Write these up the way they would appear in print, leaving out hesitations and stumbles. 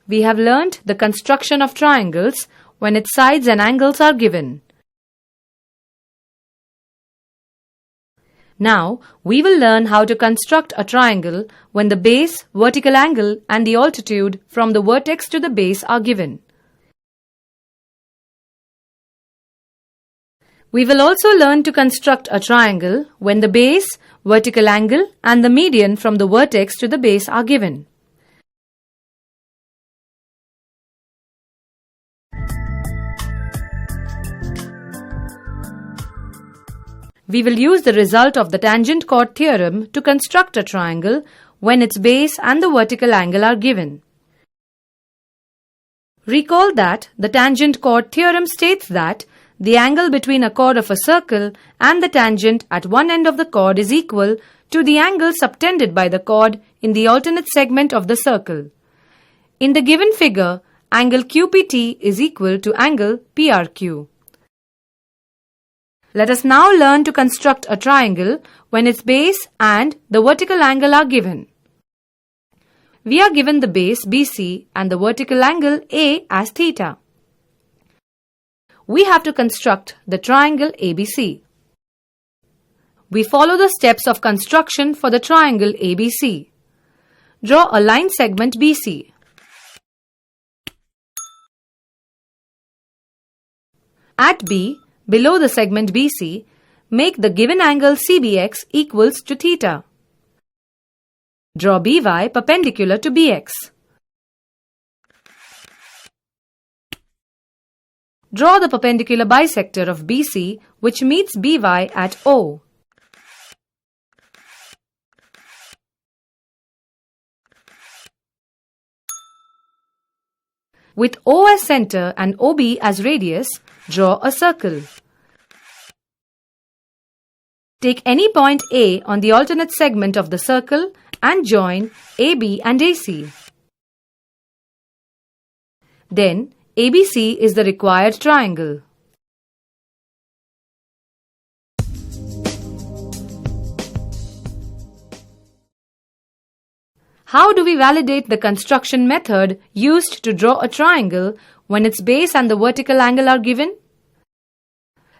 we have learnt the construction of triangles when its sides and angles are given. Now, we will learn how to construct a triangle when the base, vertical angle and the altitude from the vertex to the base are given. We will also learn to construct a triangle when the base, vertical angle and the median from the vertex to the base are given. We will use the result of the tangent chord theorem to construct a triangle when its base and the vertical angle are given. Recall that the tangent chord theorem states that the angle between a chord of a circle and the tangent at one end of the chord is equal to the angle subtended by the chord in the alternate segment of the circle. In the given figure, angle QPT is equal to angle PRQ. Let us now learn to construct a triangle when its base and the vertical angle are given. We are given the base BC and the vertical angle A as theta. We have to construct the triangle ABC. We follow the steps of construction for the triangle ABC. Draw a line segment BC. At B, below the segment BC, make the given angle CBX equals to theta. Draw BY perpendicular to BX. Draw the perpendicular bisector of BC which meets BY at O. With O as center and OB as radius, draw a circle. Take any point A on the alternate segment of the circle and join AB and AC. Then, ABC is the required triangle. How do we validate the construction method used to draw a triangle when its base and the vertical angle are given?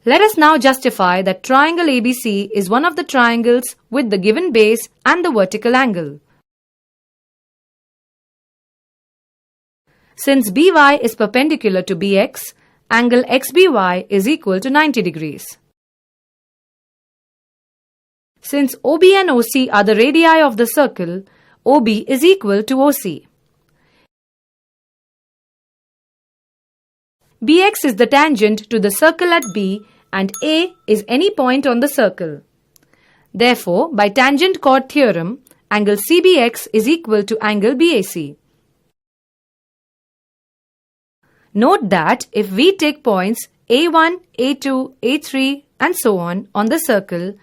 Let us now justify that triangle ABC is one of the triangles with the given base and the vertical angle. Since BY is perpendicular to BX, angle XBY is equal to 90 degrees. Since OB and OC are the radii of the circle, OB is equal to OC. BX is the tangent to the circle at B and A is any point on the circle. Therefore, by tangent chord theorem, angle CBX is equal to angle BAC. Note that if we take points A1, A2, A3 and so on the circle,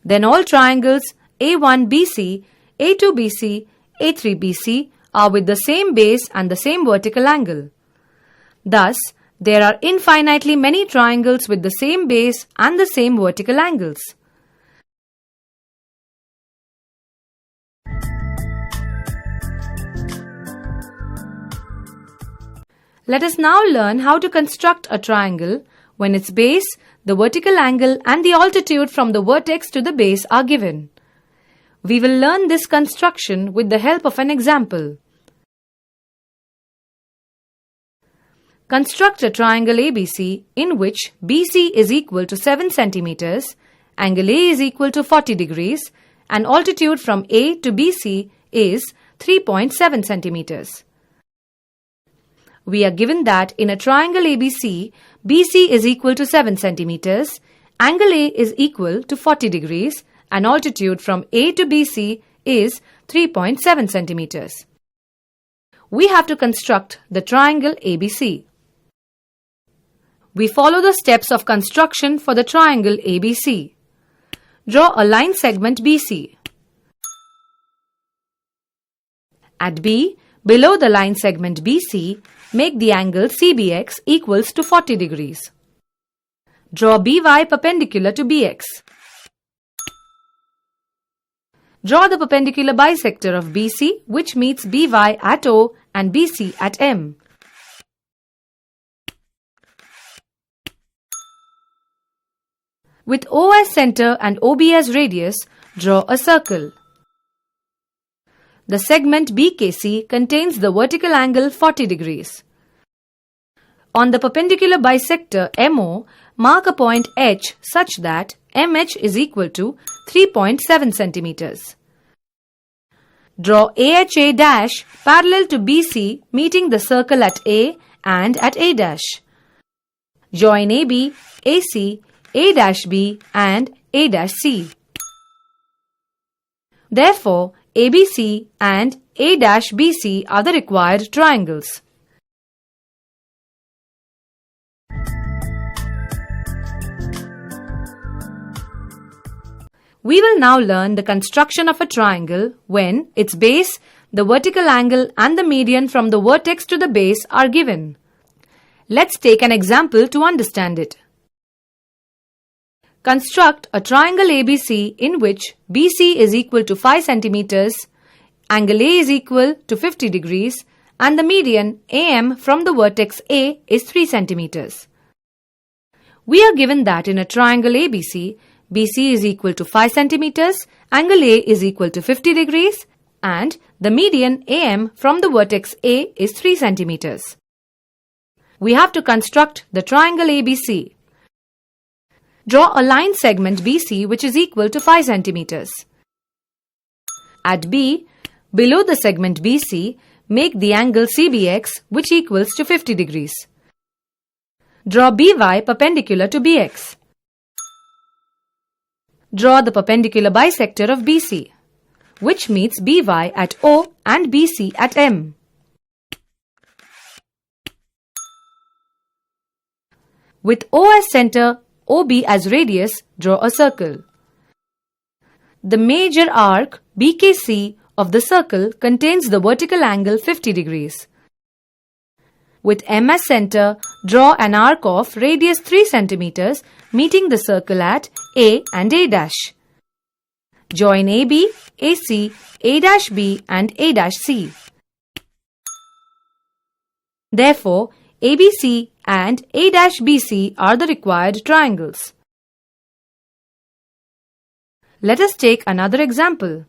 then all triangles A1BC, A2BC, A3BC are with the same base and the same vertical angle. Thus, there are infinitely many triangles with the same base and the same vertical angles. Let us now learn how to construct a triangle when its base, the vertical angle and the altitude from the vertex to the base are given. We will learn this construction with the help of an example. Construct a triangle ABC in which BC is equal to 7 cm, angle A is equal to 40 degrees and altitude from A to BC is 3.7 cm. We are given that in a triangle ABC, BC is equal to 7 cm, angle A is equal to 40 degrees and altitude from A to BC is 3.7 cm. We have to construct the triangle ABC. We follow the steps of construction for the triangle ABC. Draw a line segment BC. At B, below the line segment BC, make the angle CBX equals to 40 degrees. Draw BY perpendicular to BX. Draw the perpendicular bisector of BC which meets BY at O and BC at M. With O as center and OB as radius, draw a circle. The segment BKC contains the vertical angle 40 degrees. On the perpendicular bisector MO, mark a point H such that MH is equal to 3.7 centimeters. Draw AHA dash parallel to BC meeting the circle at A and at A dash. Join AB, AC, A dash B and A dash C. Therefore, ABC and A dash BC are the required triangles. We will now learn the construction of a triangle when its base, the vertical angle and the median from the vertex to the base are given. Let's take an example to understand it. Construct a triangle ABC in which BC is equal to 5 centimeters, angle A is equal to 50 degrees and the median AM from the vertex A is 3 centimeters. We are given that in a triangle ABC, BC is equal to 5 centimeters, angle A is equal to 50 degrees and the median AM from the vertex A is 3 centimeters. We have to construct the triangle ABC. Draw a line segment BC which is equal to 5 centimeters. At B, below the segment BC, make the angle CBX which equals to 50 degrees. Draw BY perpendicular to BX. Draw the perpendicular bisector of BC, which meets BY at O and BC at M. With O as center, OB as radius, draw a circle. The major arc BKC of the circle contains the vertical angle 50 degrees. With M as center, draw an arc of radius 3 centimeters meeting the circle at A and A dash. Join AB, AC, A dash B and A dash C. Therefore, ABC and A dash BC are the required triangles. Let us take another example.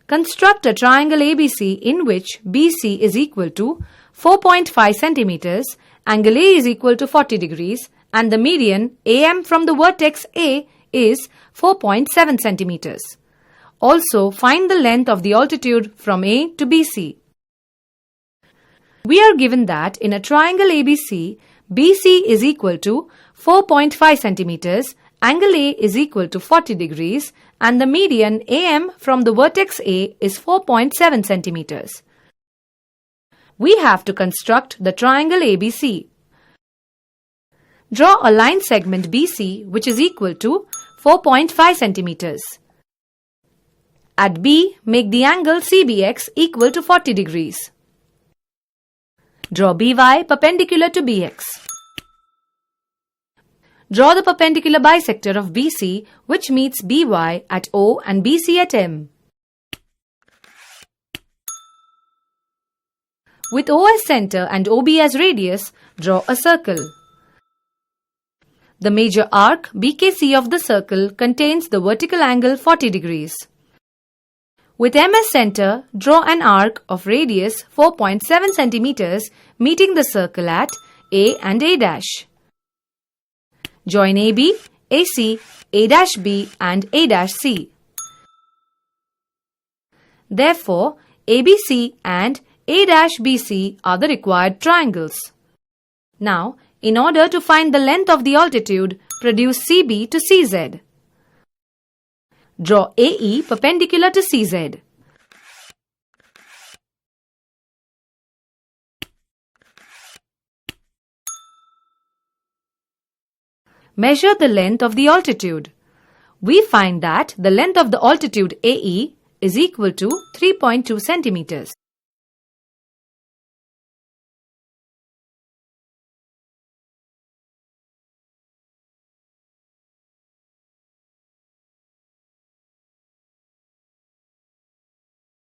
Construct a triangle ABC in which BC is equal to 4.5 centimeters, angle A is equal to 40 degrees and the median AM from the vertex A is 4.7 centimeters. Also, find the length of the altitude from A to BC. We are given that in a triangle ABC, BC is equal to 4.5 centimeters, angle A is equal to 40 degrees and the median AM from the vertex A is 4.7 centimeters. We have to construct the triangle ABC. Draw a line segment BC which is equal to 4.5 centimeters. At B, make the angle CBX equal to 40 degrees. Draw BY perpendicular to BX. Draw the perpendicular bisector of BC which meets BY at O and BC at M. With O as center and OB as radius, draw a circle. The major arc BKC of the circle contains the vertical angle 40 degrees. With M as center, draw an arc of radius 4.7 centimeters meeting the circle at A and A dash. Join AB, AC, A dash B and A dash C. Therefore, ABC and A dash BC are the required triangles. Now, in order to find the length of the altitude, produce CB to CZ. Draw AE perpendicular to CZ. Measure the length of the altitude. We find that the length of the altitude AE is equal to 3.2 centimeters.